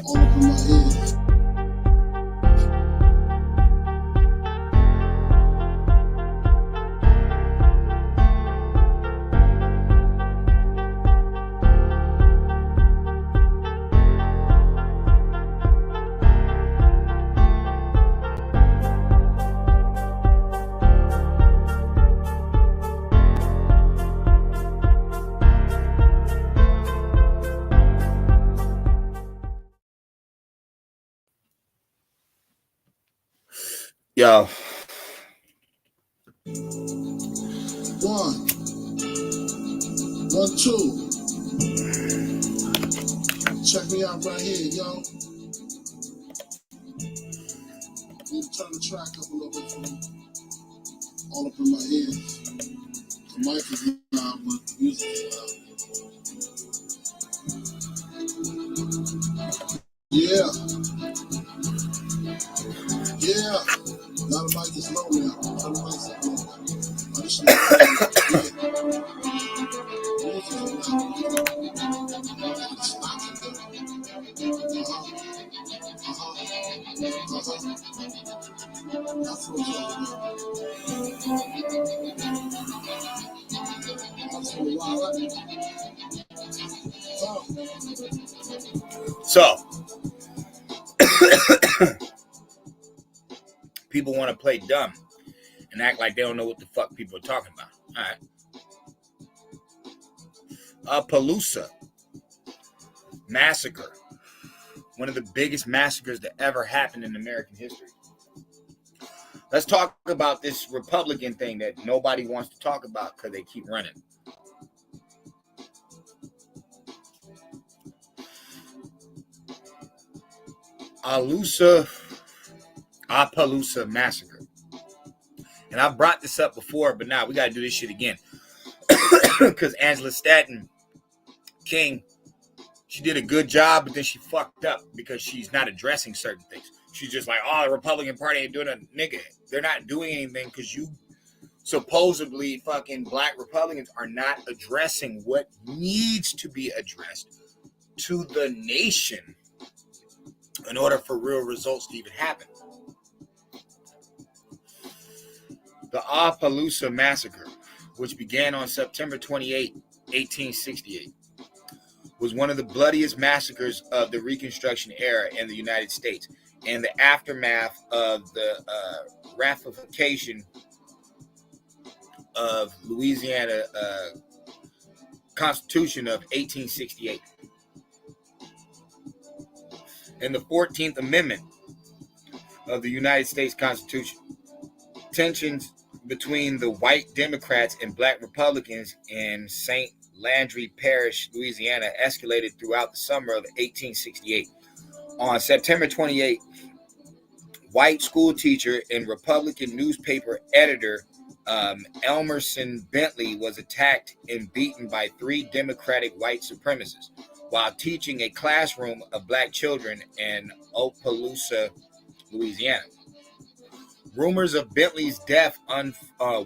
all up in my head. Yo. 1, 1, 2. Check me out right here, yo. Need to turn the track up a little bit for me. All up in my ears. The mic is loud, but the music is loud. Yeah. Yeah. Now the mic is low now. Turn the mic up a little bit. Oh, this shit is loud. Yeah. Music is loud. It's not good. That's what I'm talking about. So, people want to play dumb and act like they don't know what the fuck people are talking about. All right. Opelousas Massacre. One of the biggest massacres that ever happened in American history. Let's talk about this Republican thing that nobody wants to talk about because they keep running. Opelousas Massacre. And I brought this up before, but now we got to do this shit again. Because Angela Stanton King, she did a good job, but then she fucked up because she's not addressing certain things. She's just like, oh, the Republican Party ain't doing a nigga. They're not doing anything because you supposedly fucking black Republicans are not addressing what needs to be addressed to the nation in order for real results to even happen. The Opelousas Massacre, which began on September 28, 1868, was one of the bloodiest massacres of the Reconstruction era in the United States and the aftermath of the ratification of Louisiana Constitution of 1868 and the 14th Amendment of the United States Constitution. Tensions between the white Democrats and black Republicans in St. Landry Parish, Louisiana, escalated throughout the summer of 1868. On September 28, white school teacher and Republican newspaper editor Emerson Bentley was attacked and beaten by 3 Democratic white supremacists while teaching a classroom of black children in Opelousas, Louisiana. Rumors of Bentley's death,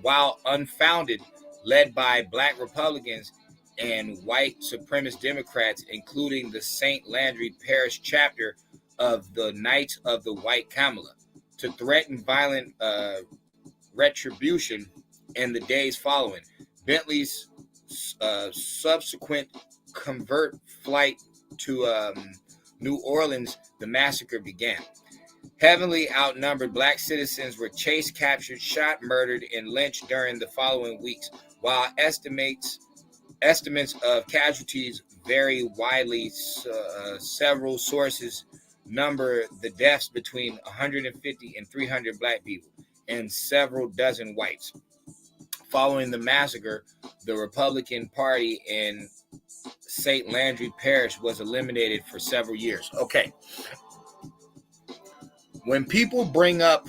while unfounded, led by black Republicans and white supremacist Democrats, including the St. Landry Parish chapter of the Knights of the White Camellia, to threaten violent retribution in the days following. Bentley's subsequent covert flight to New Orleans, the massacre began. Heavily outnumbered black citizens were chased, captured, shot, murdered, and lynched during the following weeks, while estimates of casualties vary widely. Several sources number the deaths between 150 and 300 black people and several dozen whites. Following the massacre, the Republican Party in St. Landry Parish was eliminated for several years. Okay. When people bring up,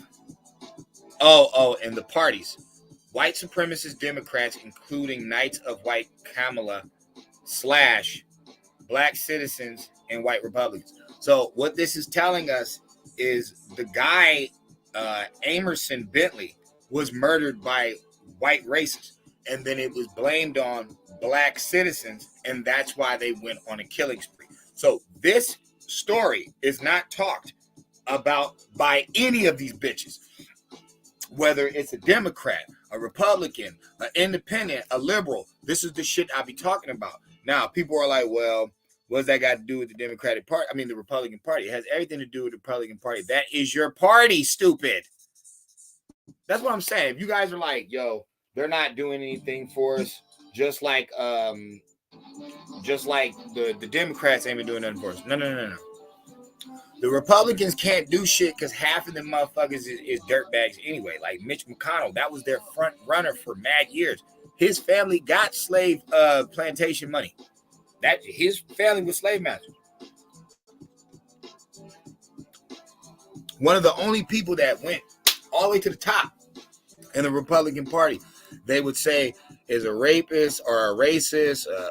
and the parties, white supremacist Democrats, including Knights of White Camellia / black citizens and white Republicans. So what this is telling us is the guy, Emerson Bentley, was murdered by white racists. And then it was blamed on black citizens. And that's why they went on a killing spree. So this story is not talked about by any of these bitches. Whether it's a Democrat, a Republican, an independent, a liberal, this is the shit I be talking about. Now, people are like, well, what's that got to do with the Democratic Party? I mean, the Republican Party. It has everything to do with the Republican Party. That is your party, stupid. That's what I'm saying. If you guys are like, yo, they're not doing anything for us, just like the Democrats ain't been doing nothing for us. No. The Republicans can't do shit because half of them motherfuckers is dirtbags anyway. Like Mitch McConnell, that was their front runner for mad years. His family got slave plantation money. That his family was slave masters. One of the only people that went all the way to the top in the Republican Party, they would say is a rapist or a racist, a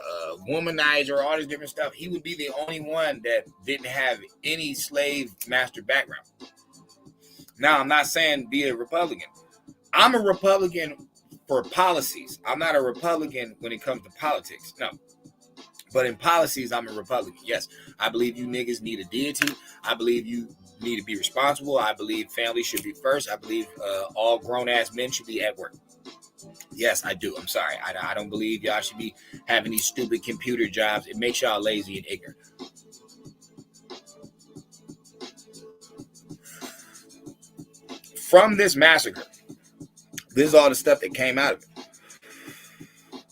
womanizer, all this different stuff. He would be the only one that didn't have any slave master background. Now, I'm not saying be a Republican. I'm a Republican for policies. I'm not a Republican when it comes to politics. No. But in policies, I'm a Republican. Yes, I believe you niggas need a deity. I believe you need to be responsible. I believe family should be first. I believe all grown-ass men should be at work. Yes, I do. I'm sorry. I don't believe y'all should be having these stupid computer jobs. It makes y'all lazy and ignorant. From this massacre, this is all the stuff that came out of it.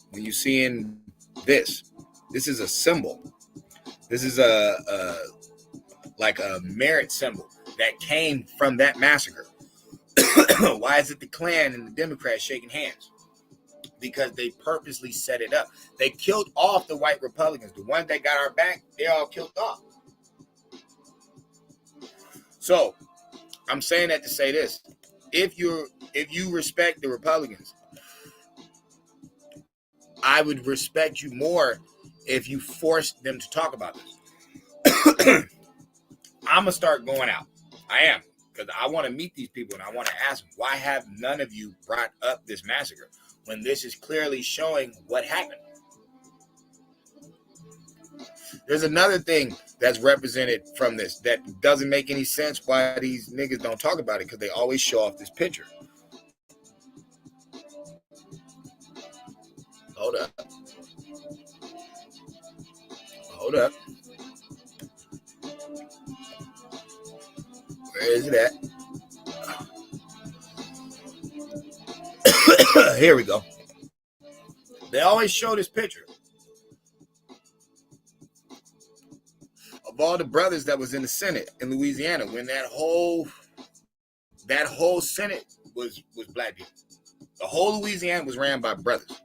When you seeing this is a symbol. This is like a merit symbol that came from that massacre. Why is it the Klan and the Democrats shaking hands? Because they purposely set it up. They killed off the white Republicans. The ones that got our back, they all killed off. So I'm saying that to say this. If you respect the Republicans, I would respect you more if you forced them to talk about this. I'm gonna start going out. I am, because I want to meet these people and I want to ask them, why have none of you brought up this massacre when this is clearly showing what happened? There's another thing that's represented from this that doesn't make any sense why these niggas don't talk about it, because they always show off this picture. Hold up. Where is it at? Here we go. They always show this picture of all the brothers that was in the Senate in Louisiana when that whole Senate was black people. The whole Louisiana was ran by brothers.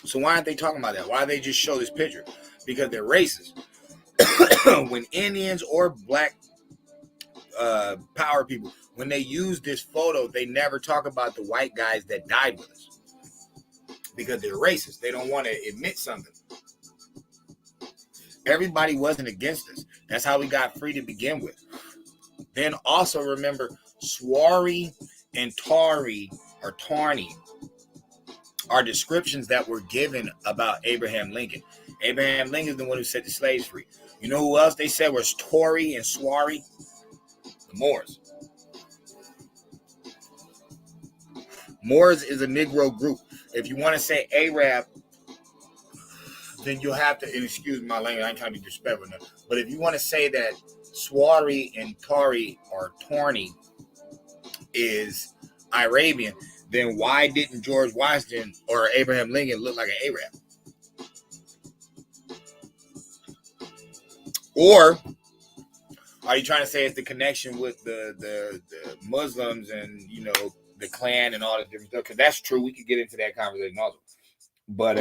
So why aren't they talking about that? Why do they just show this picture? Because they're racist. When Indians or black power people, when they use this photo, they never talk about the white guys that died with us. Because they're racist. They don't want to admit something. Everybody wasn't against us. That's how we got free to begin with. Then also remember, Swarry and Tawny are descriptions that were given about Abraham Lincoln. Abraham Lincoln is the one who set the slaves free. You know who else they said was Tory and Swarry? The Moors. Moors is a Negro group. If you want to say Arab, then you'll have to, and excuse my language, I ain't trying to be disrespectful enough, but if you want to say that Swarry and Tawny or Tawny is Arabian, then why didn't George Washington or Abraham Lincoln look like an Arab? Or are you trying to say it's the connection with the Muslims and, you know, the Klan and all the different stuff? Because that's true. We could get into that conversation also. But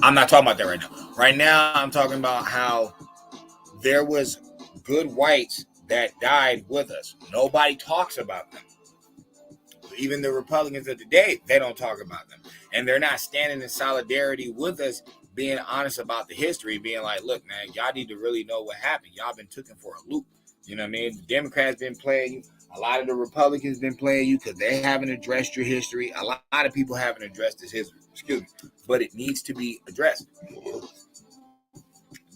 I'm not talking about that right now. Right now, I'm talking about how there was good whites that died with us. Nobody talks about them. Even the Republicans of today, they don't talk about them. And they're not standing in solidarity with us, being honest about the history, being like, look, man, y'all need to really know what happened. Y'all been taken for a loop. You know what I mean? The Democrats been playing you. A lot of the Republicans been playing you because they haven't addressed your history. A lot of people haven't addressed this history. Excuse me. But it needs to be addressed.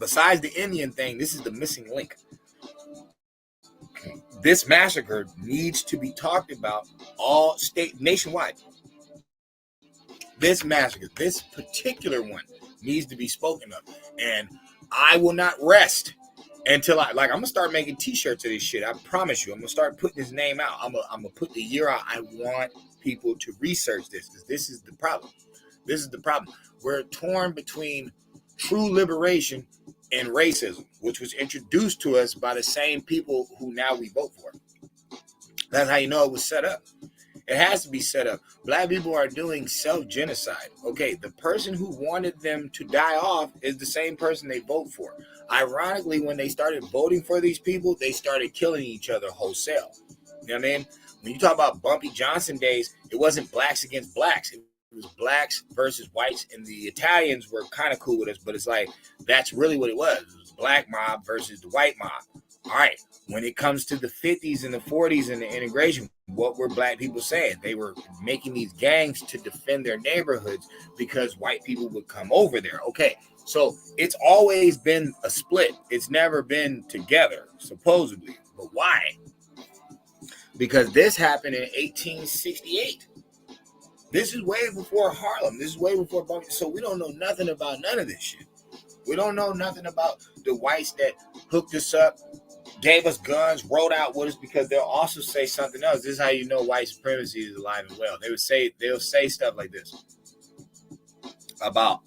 Besides the Indian thing, this is the missing link. This massacre needs to be talked about all state nationwide. This massacre, this particular one, needs to be spoken of. And I will not rest until I'm gonna start making t-shirts of this shit. I promise you, I'm gonna start putting his name out. I'm gonna put the year out. I want people to research this, because this is the problem. This is the problem. We're torn between true liberation and racism, which was introduced to us by the same people who now we vote for. That's how you know it was set up. It has to be set up. Black people are doing self-genocide. Okay, the person who wanted them to die off is the same person they vote for. Ironically, when they started voting for these people, they started killing each other wholesale. You know what I mean? When you talk about Bumpy Johnson days, it wasn't blacks against blacks. It was blacks versus whites, and the Italians were kind of cool with us, but it's like, that's really what it was. It was the black mob versus the white mob. All right, when it comes to the 50s and the 40s and the integration, what were black people saying? They were making these gangs to defend their neighborhoods because white people would come over there. Okay, so it's always been a split. It's never been together, supposedly. But why? Because this happened in 1868. This is way before Harlem. This is way before Bumpy. So we don't know nothing about none of this shit. We don't know nothing about the whites that hooked us up, gave us guns, rode out with us, because they'll also say something else. This is how you know white supremacy is alive and well. They'll say stuff like this about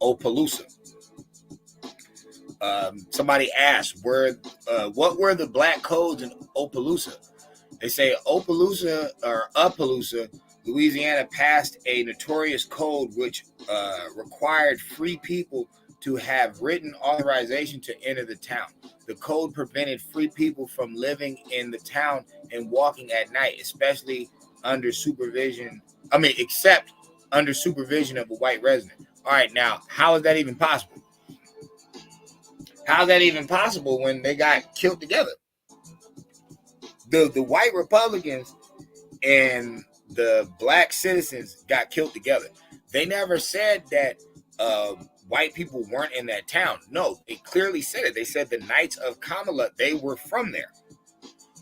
Opelousas. Somebody asked, what were the black codes in Opelousas? They say Opelousas, Louisiana passed a notorious code which required free people to have written authorization to enter the town. The code prevented free people from living in the town and walking at night, except under supervision of a white resident. All right, now, how is that even possible? How is that even possible when they got killed together? The white Republicans and the black citizens got killed together. They never said that white people weren't in that town. No, they clearly said it. They said the Knights of Camelot, they were from there.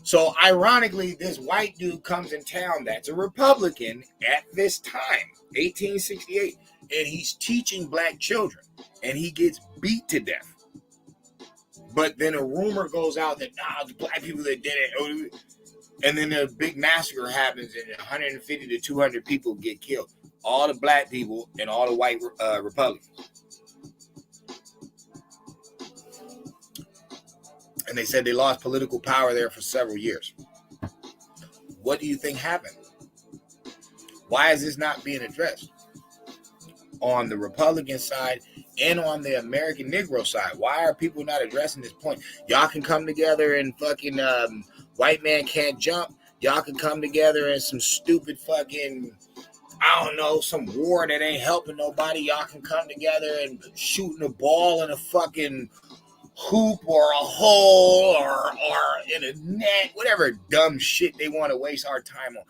So ironically, this white dude comes in town that's a Republican at this time, 1868, and he's teaching black children, and he gets beat to death. But then a rumor goes out that, the black people that did it, and then a big massacre happens, and 150 to 200 people get killed. All the black people and all the white Republicans. And they said they lost political power there for several years. What do you think happened? Why is this not being addressed? On the Republican side and on the American Negro side, why are people not addressing this point? Y'all can come together and fucking white man can't jump. Y'all can come together in some stupid fucking, I don't know, some war that ain't helping nobody. Y'all can come together and shooting a ball in a fucking hoop or a hole or in a net, whatever dumb shit they want to waste our time on.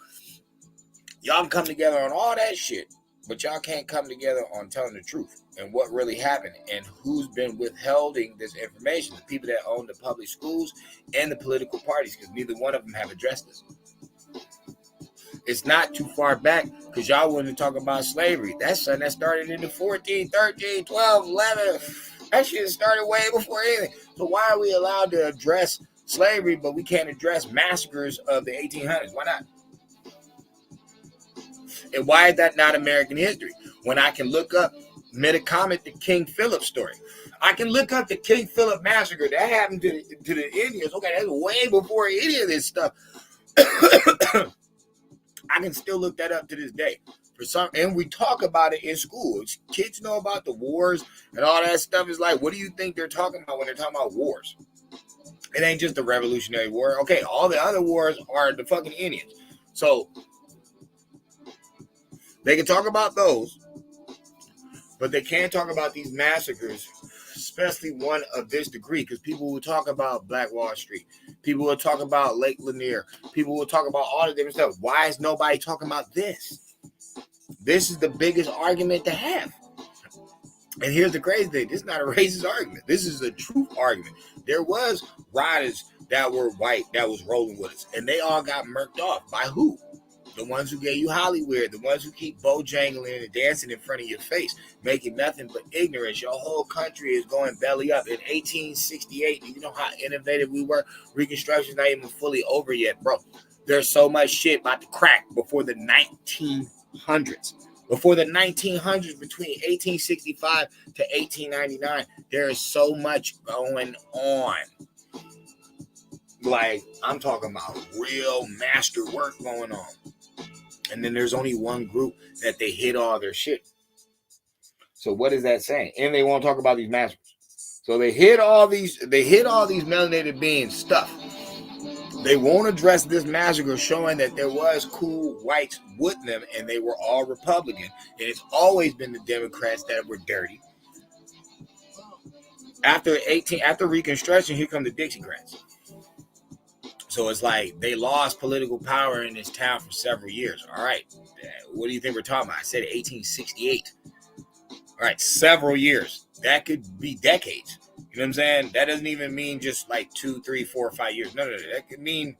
Y'all can come together on all that shit, but y'all can't come together on telling the truth and what really happened and who's been withholding this information. The people that own the public schools and the political parties, because neither one of them have addressed this. It's not too far back, because y'all wouldn't talk about slavery. That's something that started in the 14, 13, 12, 11. That shit started way before anything. So why are we allowed to address slavery, but we can't address massacres of the 1800s? Why not? And why is that not American history? When I can look up, made a comment, the King Philip story. I can look up the King Philip massacre that happened to the Indians. Okay, that's way before any of this stuff. I can still look that up to this day. And we talk about it in school. Kids know about the wars and all that stuff. It's like, what do you think they're talking about when they're talking about wars? It ain't just the Revolutionary War. Okay, all the other wars are the fucking Indians. So they can talk about those, but they can't talk about these massacres, especially one of this degree, because people will talk about Black Wall Street. People will talk about Lake Lanier. People will talk about all the different stuff. Why is nobody talking about this? This is the biggest argument to have. And here's the crazy thing. This is not a racist argument. This is a truth argument. There was riders that were white that was rolling with us. And they all got murked off. By who? The ones who gave you Hollywood, the ones who keep bojangling and dancing in front of your face, making nothing but ignorance. Your whole country is going belly up. In 1868, you know how innovative we were? Reconstruction's not even fully over yet, bro. There's so much shit about to crack before the 1900s. Before the 1900s, between 1865 to 1899, there is so much going on. Like, I'm talking about real master work going on. And then there's only one group that they hid all their shit. So what is that saying? And they won't talk about these massacres. So they hid all these melanated beings stuff. They won't address this massacre showing that there was cool whites with them and they were all Republican. And it's always been the Democrats that were dirty. After Reconstruction, here come the Dixiecrats. So it's like they lost political power in this town for several years. All right. What do you think we're talking about? I said 1868. All right. Several years. That could be decades. You know what I'm saying? That doesn't even mean just like 2, 3, 4, 5 years. No. That could mean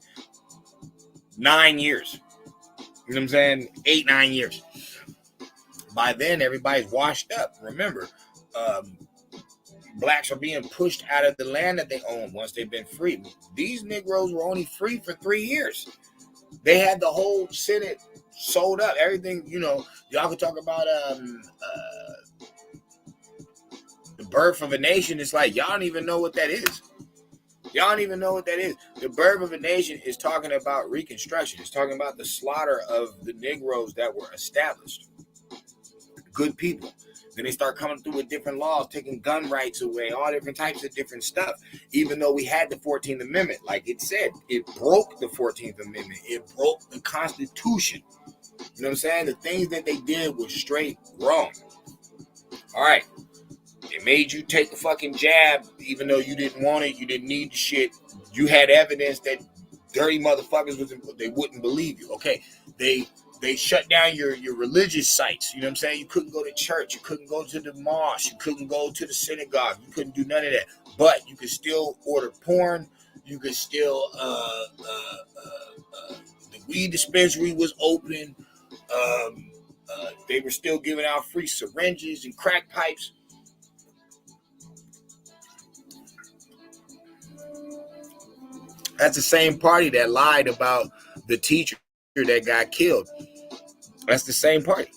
9 years. You know what I'm saying? 8, 9 years. By then, everybody's washed up. Remember, blacks are being pushed out of the land that they own once they've been freed. These Negroes were only free for 3 years. They had the whole Senate sold up. Everything, you know, y'all can talk about the birth of a nation. It's like, y'all don't even know what that is. Y'all don't even know what that is. The birth of a nation is talking about Reconstruction. It's talking about the slaughter of the Negroes that were established. Good people. Then they start coming through with different laws, taking gun rights away, all different types of different stuff. Even though we had the 14th Amendment, like it said, it broke the 14th Amendment. It broke the Constitution. You know what I'm saying? The things that they did were straight wrong. All right. They made you take a fucking jab, even though you didn't want it. You didn't need the shit. You had evidence that dirty motherfuckers they wouldn't believe you. Okay. They shut down your religious sites. You know what I'm saying? You couldn't go to church. You couldn't go to the mosque. You couldn't go to the synagogue. You couldn't do none of that. But you could still order porn. You could still, the weed dispensary was open. They were still giving out free syringes and crack pipes. That's the same party that lied about the teacher that got killed. That's the same party.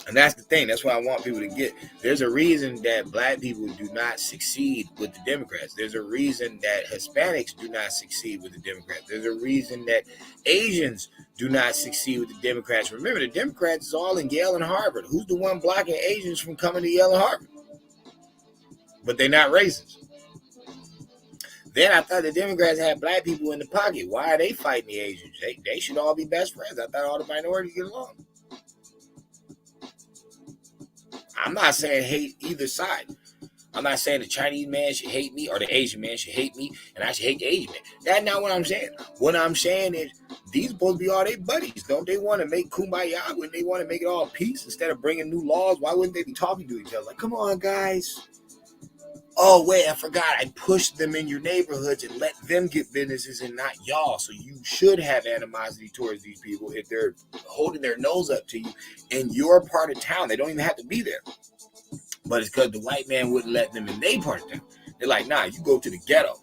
And that's the thing. That's what I want people to get. There's a reason that black people do not succeed with the Democrats. There's a reason that Hispanics do not succeed with the Democrats. There's a reason that Asians do not succeed with the Democrats. Remember, the Democrats is all in Yale and Harvard. Who's the one blocking Asians from coming to Yale and Harvard? But they're not racist. Then I thought the Democrats had black people in the pocket. Why are they fighting the Asians? They should all be best friends. I thought all the minorities get along. I'm not saying hate either side. I'm not saying the Chinese man should hate me or the Asian man should hate me and I should hate the Asian man. That's not what I'm saying. What I'm saying is these supposed to be all their buddies. Don't they want to make kumbaya when they want to make it all peace instead of bringing new laws? Why wouldn't they be talking to each other? Like, come on, guys. Oh, wait, I forgot. I pushed them in your neighborhoods and let them get businesses and not y'all. So you should have animosity towards these people if they're holding their nose up to you in your part of town. They don't even have to be there. But it's because the white man wouldn't let them in their part of town. They're like, nah, you go to the ghetto.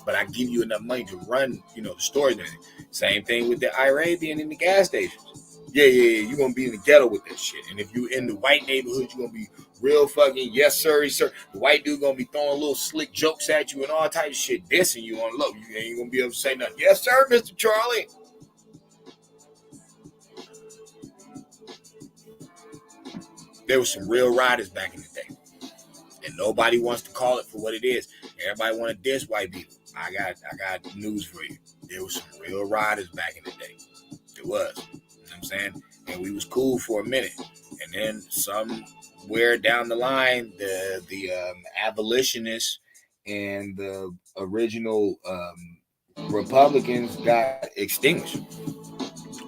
But I give you enough money to run, the stores and everything. Same thing with the Arabian in the gas stations. Yeah, you're going to be in the ghetto with that shit. And if you're in the white neighborhood, you're going to be real fucking, yes, sir, sir. The white dude going to be throwing little slick jokes at you and all types of shit, dissing you on low. You ain't going to be able to say nothing. Yes, sir, Mr. Charlie. There was some real riders back in the day. And nobody wants to call it for what it is. Everybody want to diss white people. I got news for you. There was some real riders back in the day. There was. You know what I'm saying? And we was cool for a minute. And then somewhere down the line, the abolitionists and the original Republicans got extinguished.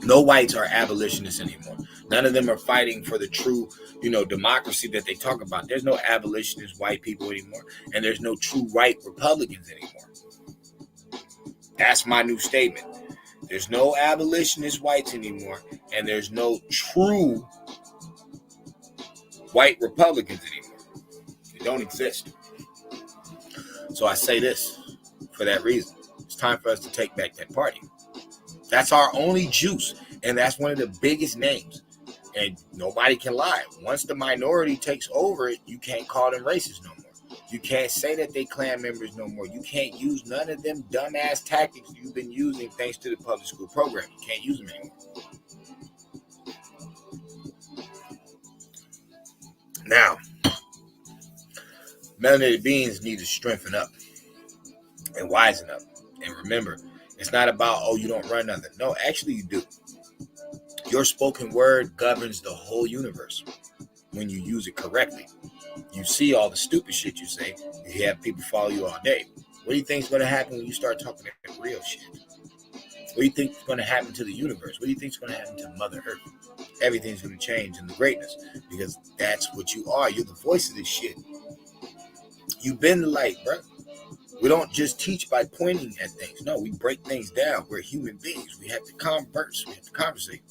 No whites are abolitionists anymore. None of them are fighting for the true, democracy that they talk about. There's no abolitionist white people anymore, and there's no true white Republicans anymore. That's my new statement. There's no abolitionist whites anymore, and there's no true white Republicans anymore. They don't exist. So I say this for that reason. It's time for us to take back that party. That's our only juice, and that's one of the biggest names. And nobody can lie. Once the minority takes over it, you can't call them racist no more. You can't say that they Klan members no more. You can't use none of them dumbass tactics you've been using thanks to the public school program. You can't use them anymore. Now, melanated beings need to strengthen up and wisen up. And remember, it's not about, you don't run nothing. No, actually you do. Your spoken word governs the whole universe when you use it correctly. You see all the stupid shit you say, you have people follow you all day. What do you think is going to happen when you start talking that real shit? What do you think is going to happen to the universe? What do you think is going to happen to Mother Earth? Everything's going to change in the greatness, because that's what you are. You're the voice of this shit. You've been the light, bro. We don't just teach by pointing at things. No, we break things down. We're human beings. We have to converse. We have to conversate.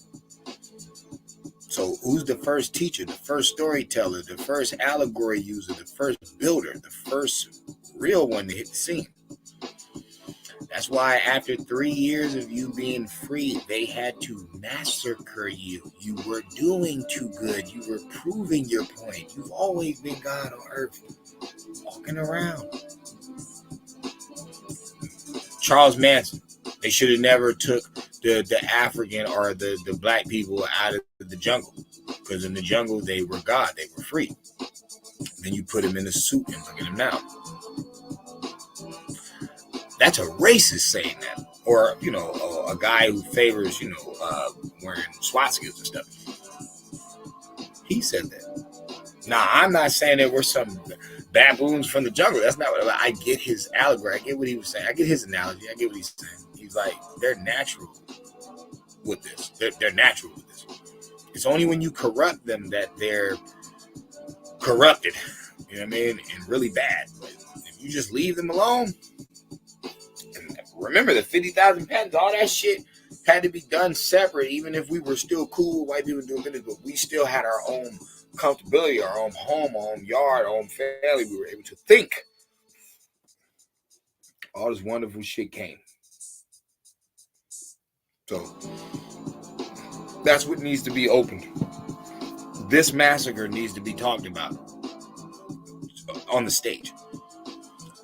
So who's the first teacher, the first storyteller, the first allegory user, the first builder, the first real one to hit the scene? That's why after 3 years of you being free, they had to massacre you. You were doing too good. You were proving your point. You've always been God on earth, walking around. Charles Manson, they should have never took the African or the black people out of the jungle, because in the jungle they were God, they were free. Then you put them in a suit and look at them now. That's a racist saying that, or a guy who favors wearing swastikas and stuff. He said that. Now, I'm not saying that we're some baboons from the jungle. That's not what I get. His allegory. I get what he was saying. I get his analogy. I get what he's saying. He's like, they're natural with this. They're natural with this. It's only when you corrupt them that they're corrupted. You know what I mean? And really bad. But if you just leave them alone, and remember the 50,000 patents, all that shit had to be done separate. Even if we were still cool, white people doing business, but we still had our own comfortability, our own home, our own yard, our own family. We were able to think. All this wonderful shit came. So that's what needs to be opened. This massacre needs to be talked about on the stage.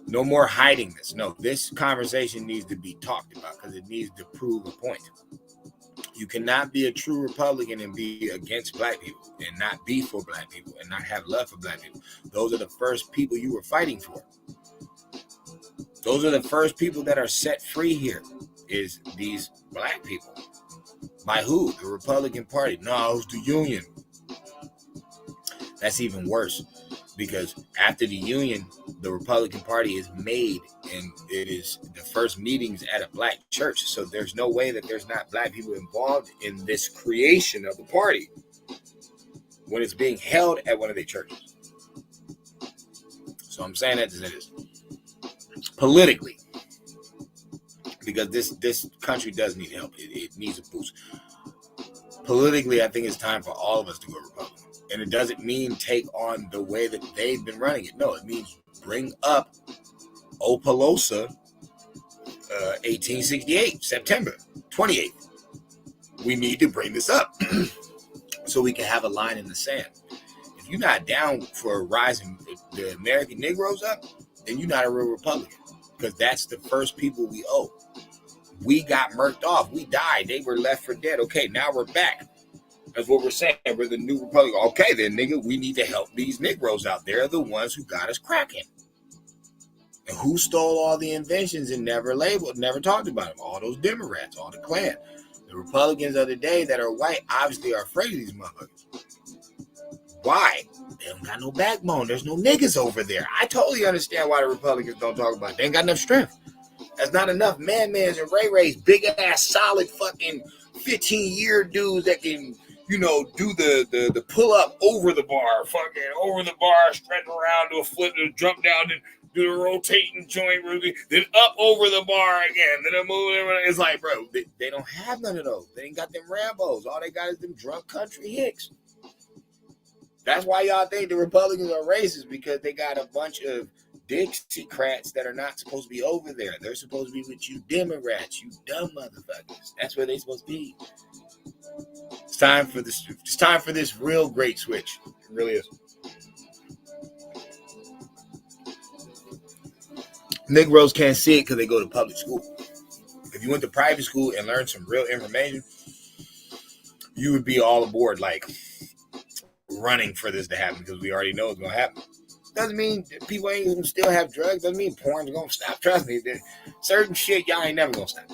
No more hiding this. No, this conversation needs to be talked about because it needs to prove a point. You cannot be a true Republican and be against black people and not be for black people and not have love for black people. Those are the first people you were fighting for. Those are the first people that are set free here, is these black people. By who? The Republican Party. No, it's the Union. That's even worse, because after the Union, the Republican Party is made, and it is the first meetings at a black church. So there's no way that there's not black people involved in this creation of the party when it's being held at one of their churches. So I'm saying that to say this. Politically, because this country does need help. It needs a boost. Politically, I think it's time for all of us to go Republican. And it doesn't mean take on the way that they've been running it. No, it means bring up Opelousas 1868, September 28th. We need to bring this up so we can have a line in the sand. If you're not down for rising the American Negroes up, then you're not a real Republican, because that's the first people we owe. We got murked off. We died. They were left for dead. Okay, now we're back. That's what we're saying. We're the new Republic. Okay, then, nigga, we need to help these Negroes out. They're the ones who got us cracking. And who stole all the inventions and never talked about them? All those Democrats, all the Klan. The Republicans of the day that are white obviously are afraid of these motherfuckers. Why? They don't got no backbone. There's no niggas over there. I totally understand why the Republicans don't talk about it. They ain't got enough strength. That's not enough man-mans and ray-rays, big-ass, solid fucking 15-year dudes that can, do the pull up over the bar, fucking over the bar, stretch around, do a flip, do a jump down, and do the rotating joint, then up over the bar again, then a move. It's like, bro, they don't have none of those. They ain't got them Rambos. All they got is them drunk country hicks. That's why y'all think the Republicans are racist, because they got a bunch of Dixiecrats that are not supposed to be over there. They're supposed to be with you Democrats, you dumb motherfuckers. That's where they're supposed to be. It's time for this real great switch. It really is. Negroes can't see it because they go to public school. If you went to private school and learned some real information, you would be all aboard, like running for this to happen, because we already know it's gonna happen. Doesn't mean people ain't gonna still have drugs. Doesn't mean porn's gonna stop. Trust me, certain shit y'all ain't never gonna stop.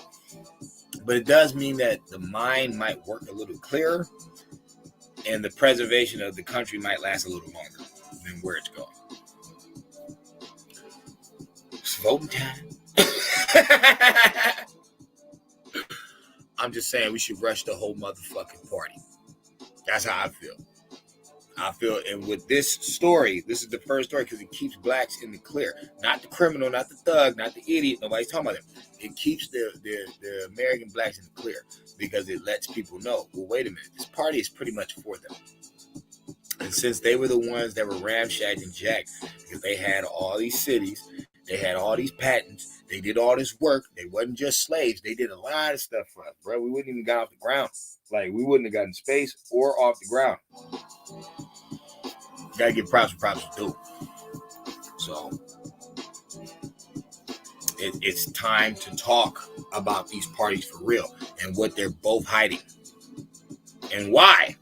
But it does mean that the mind might work a little clearer, and the preservation of the country might last a little longer than where it's going. It's voting time. I'm just saying we should rush the whole motherfucking party. That's how I feel. And with this story, this is the first story because it keeps blacks in the clear. Not the criminal, not the thug, not the idiot. Nobody's talking about them. It keeps the American blacks in the clear because it lets people know, well, wait a minute, this party is pretty much for them. And since they were the ones that were ramshacked and jacked, because they had all these cities, they had all these patents, they did all this work, they wasn't just slaves, they did a lot of stuff for us, bro. We wouldn't even got off the ground. Like, we wouldn't have gotten space or off the ground. Gotta give props for props to do. So it's time to talk about these parties for real and what they're both hiding and why.